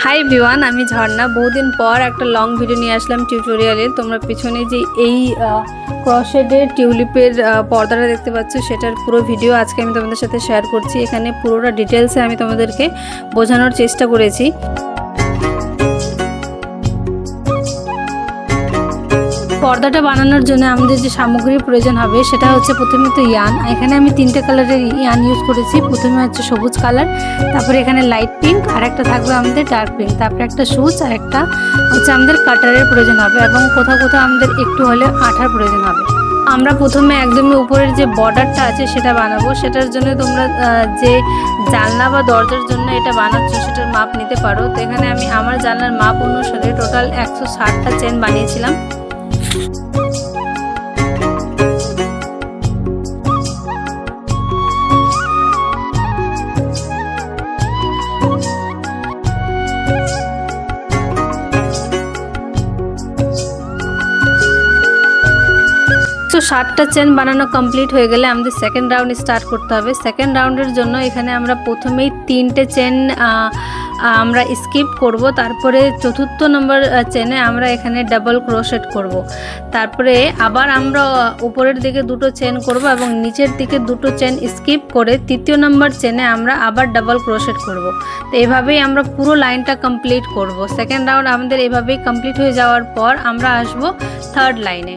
Hi everyone, আমি ঝর্ণা। বহুদিন পর একটা লং ভিডিও নিয়ে আসলাম টিউটোরিয়ালে। তোমরা পিছনে যে এই ক্রোশেডের টিউলিপের পর্দাটা দেখতে পাচ্ছ, সেটার পুরো ভিডিও আজকে আমি তোমাদের সাথে শেয়ার করছি। এখানে পুরোটা ডিটেলসে আমি তোমাদেরকে বোঝানোর চেষ্টা করেছি। পর্দাটা বানানোর জন্য আমাদের যে সামগ্রীর প্রয়োজন হবে সেটা হচ্ছে প্রথমে তো ইয়ান। এখানে আমি 3টে কালারের ইয়ান ইউজ করেছি। প্রথমে হচ্ছে সবুজ কালার, তারপরে এখানে লাইট পিঙ্ক, আর একটা থাকবে আমাদের ডার্ক পিঙ্ক, তারপরে একটা সুচ, আর একটা হচ্ছে আমাদের কাটারের প্রয়োজন হবে, এবং কোথাও কোথাও আমাদের একটু হলে আঠার প্রয়োজন হবে। আমরা প্রথমে একদমই উপরের যে বর্ডারটা আছে সেটা বানাবো। সেটার জন্য তোমরা যে জানলা বা দরজার জন্য এটা বানাচ্ছ সেটার মাপ নিতে পারো। তো এখানে আমি আমার জানলার মাপ অনুসারে টোটাল 160টা চেন বানিয়েছিলাম। তো 60টা চেন বানানো কমপ্লিট হয়ে গেলে আমাদের সেকেন্ড রাউন্ড স্টার্ট করতে হবে। সেকেন্ড রাউন্ডের জন্য এখানে আমরা প্রথমেই 3টে চেন আমরা স্কিপ করব। তারপরে চতুর্থ নম্বর চেনে আমরা এখানে ডাবল ক্রোশেট করব। তারপরে আবার আমরা উপরের দিকে 2টো চেন করব এবং নিচের দিকে 2টো চেন স্কিপ করে তৃতীয় নম্বর চেনে আমরা আবার ডাবল ক্রোশেট করব। তো এভাবেই আমরা পুরো লাইনটা কমপ্লিট করব। সেকেন্ড রাউন্ড আমাদের এভাবেই কমপ্লিট হয়ে যাওয়ার পর আমরা আসব থার্ড লাইনে।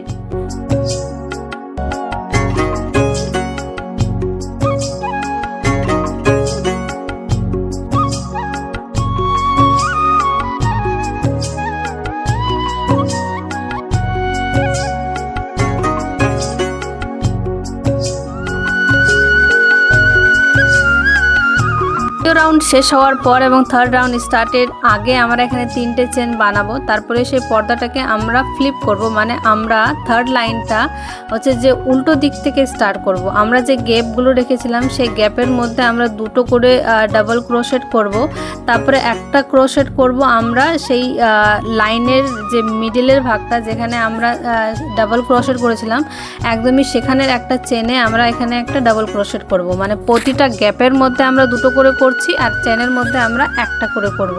রাউন্ড শেষ হওয়ার পর এবং থার্ড রাউন্ড স্টার্টের আগে আমরা এখানে 3টে চেন বানাবো। তারপরে সেই পর্দাটাকে আমরা ফ্লিপ করব, মানে আমরা থার্ড লাইনটা হচ্ছে যে উল্টো দিক থেকে স্টার্ট করব। আমরা যে গ্যাপগুলো রেখেছিলাম সেই গ্যাপের মধ্যে আমরা 2টো করে ডাবল ক্রোশেট করব। তারপরে একটা ক্রোশেট করব আমরা সেই লাইনের যে মিডলের ভাগটা যেখানে আমরা ডাবল ক্রোশেট করেছিলাম একদমই সেখানের একটা চেনে আমরা এখানে একটা ডাবল ক্রোশেট করব। মানে প্রতিটা গ্যাপের মধ্যে আমরা 2টো করে করছি আর চেনের মধ্যে আমরা একটা করে করব।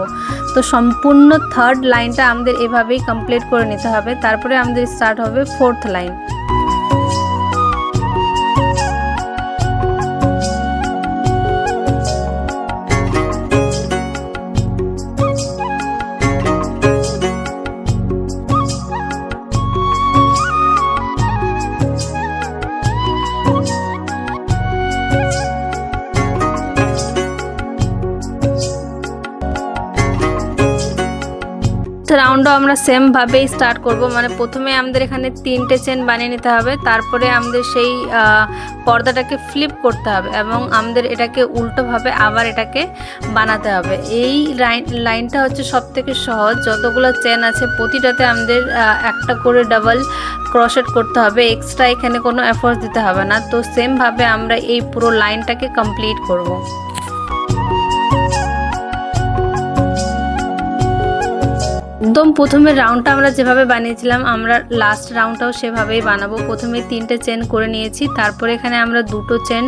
তো সম্পূর্ণ থার্ড লাইনটা আমাদের এভাবেই কমপ্লিট করে নিতে হবে। তারপরে আমাদের স্টার্ট হবে ফোর্থ লাইন। রাউন্ডও আমরা সেম ভাবেই স্টার্ট করব। মানে প্রথমে আমাদের এখানে 3টে চেন বানিয়ে নিতে হবে, তারপরে আমাদের সেই পর্দাটাকে ফ্লিপ করতে হবে এবং আমাদের এটাকে উল্টোভাবে আবার এটাকে বানাতে হবে। এই লাইনটা হচ্ছে সবথেকে সহজ। যতগুলো চেন আছে প্রতিটাতে আমাদের একটা করে ডাবল ক্রোশেট করতে হবে। এক্সট্রা এখানে কোনো এফোর্ট দিতে হবে না। তো সেম ভাবে আমরা এই পুরো লাইনটাকে কমপ্লিট করব। একদম প্রথমের রাউন্ডটা আমরা যেভাবে বানিয়েছিলাম আমরা লাস্ট রাউন্ডটাও সেভাবেই বানাবো। প্রথমে 3টে চেন করে নিয়েছি, তারপরে এখানে আমরা 2টো চেন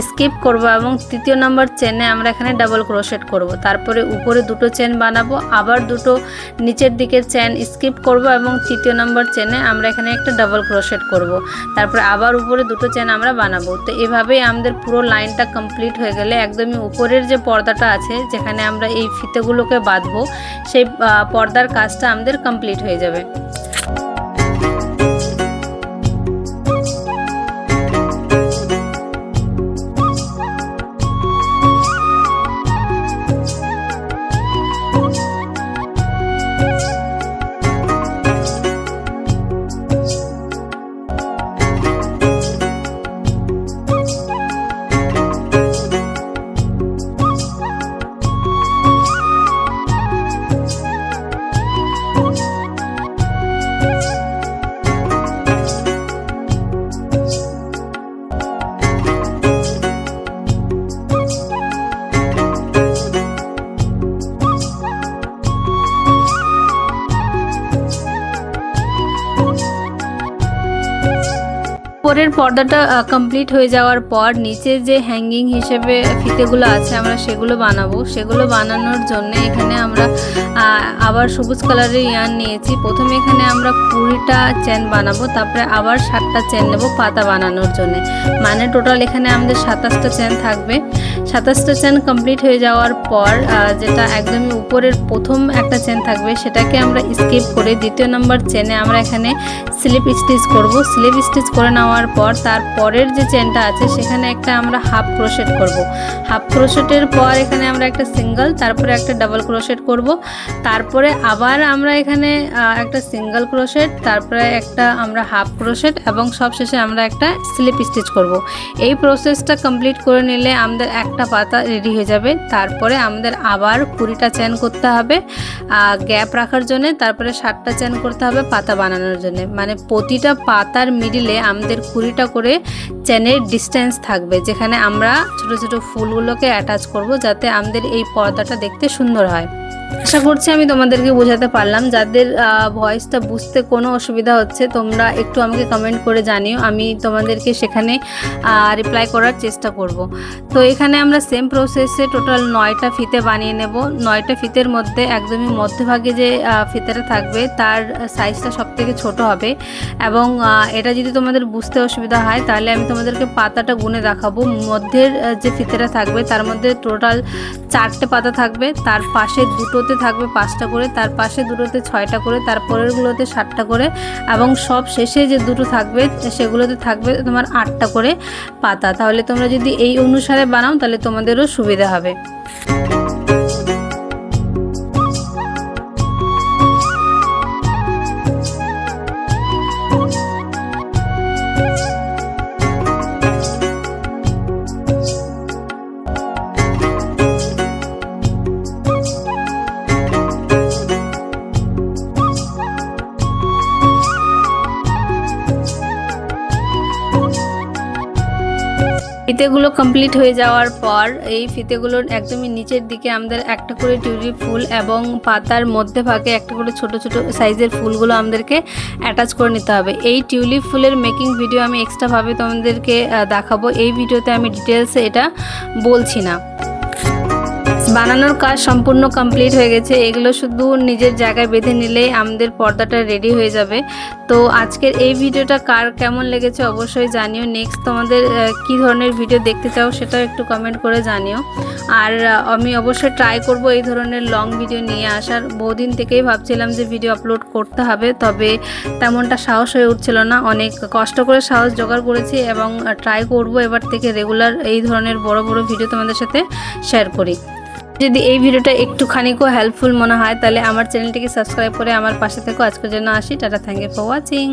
স্কিপ করব এবং তৃতীয় নম্বর চেনে আমরা এখানে ডাবল ক্রোশেট করব। তারপরে উপরে 2টো চেন বানাবো, আবার 2টো নিচের দিকের চেন স্কিপ করব এবং তৃতীয় নম্বর চেনে আমরা এখানে একটা ডাবল ক্রোশেট করব। তারপরে আবার উপরে 2টো চেন আমরা বানাবো। তো এভাবেই আমাদের পুরো লাইনটা কমপ্লিট হয়ে গেলে একদমই উপরের যে পর্দাটা আছে যেখানে আমরা এই ফিতেগুলোকে বাঁধবো সেই পর্দার কাজটা আমাদের কমপ্লিট হয়ে যাবে। উপরের পর্দাটা কমপ্লিট হয়ে যাওয়ার পর নিচে যে হ্যাঙ্গিং হিসেবে ফিতেগুলো আছে আমরা সেগুলো বানাবো। সেগুলো বানানোর জন্য এখানে আমরা আবার সবুজ কালারের ইয়ার্ন নিয়েছি। প্রথমে এখানে আমরা 20টা চেন বানাবো, তারপরে আবার 7টা চেন নেব পাতা বানানোর জন্য। মানে টোটাল এখানে আমাদের 27টা চেন থাকবে। 27টা চেন কমপ্লিট হয়ে যাওয়ার পর যেটা একদমই উপরের প্রথম একটা চেন থাকবে সেটাকে আমরা স্কিপ করে দ্বিতীয় নম্বর চেনে আমরা এখানে স্লিপ স্টিচ করব। স্লিপ স্টিচ করে নেওয়ার পর তারপরের যে চেনটা আছে সেখানে একটা আমরা হাফ ক্রোশেট করব। হাফ ক্রোশেটের পর এখানে আমরা একটা সিঙ্গেল, তারপরে একটা ডাবল ক্রোশেট করব। তারপরে আবার আমরা এখানে একটা সিঙ্গেল ক্রোশেট, তারপরে একটা আমরা হাফ ক্রোশেট এবং সবশেষে আমরা একটা স্লিপ স্টিচ করব। এই প্রসেসটা কমপ্লিট করে নিলে আমাদের একটা পাতা রেডি হয়ে যাবে। তারপরে আমাদের আবার 20টা চেন করতে হবে গ্যাপ রাখার জন্য, তারপরে 7টা চেন করতে হবে পাতা বানানোর জন্য। মানে প্রতিটা পাতার মিডিলে আমাদের 20টা করে চেনের ডিস্টেন্স থাকবে, যেখানে আমরা ছোট ছোট ফুলগুলোকে অ্যাটাচ করব যাতে আমাদের এই পর্দাটা দেখতে সুন্দর হয়। আশা করছি আমি তোমাদেরকে বোঝাতে পারলাম। যাদের ভয়েসটা বুঝতে কোনো অসুবিধা হচ্ছে তোমরা একটু আমাকে কমেন্ট করে জানিও, আমি তোমাদেরকে সেখানে রিপ্লাই করার চেষ্টা করব। তো এখানে আমরা সেম প্রসেসে টোটাল 9টা ফিতে বানিয়ে নেব। 9টা ফিতের মধ্যে একদমই মধ্যভাগে যে ফিতেটা থাকবে তার সাইজটা সবথেকে ছোট হবে। এবং এটা যদি তোমাদের বুঝতে অসুবিধা হয় তাহলে আমি তোমাদেরকে পাতাটা গুনে দেখাবো। মধ্যের যে ফিতেটা থাকবে তার মধ্যে টোটাল 4টে পাতা থাকবে, তার পাশে দুটোতে থাকবে 5টা করে, তার পাশে দুটোতে 6টা করে, তারপরেরগুলোতে 7টা করে এবং সব শেষে যে দুটো থাকবে সেগুলোতে থাকবে তোমার 8টা করে পাতা। তাহলে তোমরা যদি এই অনুসারে বানাও তাহলে তোমাদেরও সুবিধা হবে। ফিতেগুলো কমপ্লিট হয়ে যাওয়ার পর এই ফিতেগুলোর একদমই নিচের দিকে আমাদের একটা করে টিউলিপ ফুল এবং পাতার মধ্যে ভাগে একটা করে ছোট ছোট সাইজের ফুলগুলো আমাদেরকে অ্যাটাচ করে নিতে হবে। এই টিউলিপ ফুলের মেকিং ভিডিও আমি এক্সট্রাভাবে তোমাদেরকে দেখাবো। এই ভিডিওতে আমি ডিটেলসে এটা বলছি না। বানানোর কাজ সম্পূর্ণ কমপ্লিট হয়ে গেছে। এগুলো শুধু নিজের জায়গায় বেঁধে নিলেই আমাদের পর্দাটা রেডি হয়ে যাবে। তো আজকের এই ভিডিওটা কার কেমন লেগেছে অবশ্যই জানিও। নেক্সট তোমাদের কি ধরনের ভিডিও দেখতে চাও সেটাও একটু কমেন্ট করে জানিও। আর আমি অবশ্যই ট্রাই করব এই ধরনের লং ভিডিও নিয়ে আসার। বহুদিন থেকেই ভাবছিলাম যে ভিডিও আপলোড করতে হবে, তবে তেমনটা সাহস হয়ে উঠছিল না। অনেক কষ্ট করে সাহস জোগাড় করেছি এবং ট্রাই করব এবার থেকে রেগুলার এই ধরনের বড় বড় ভিডিও তোমাদের সাথে শেয়ার করি। যদি এই ভিডিওটা একটুখানিকও হেল্পফুল মনে হয় তাহলে আমার চ্যানেলটিকে সাবস্ক্রাইব করে আমার পাশে থেকো। আজকের জন্য আসি, tata, thank you for watching.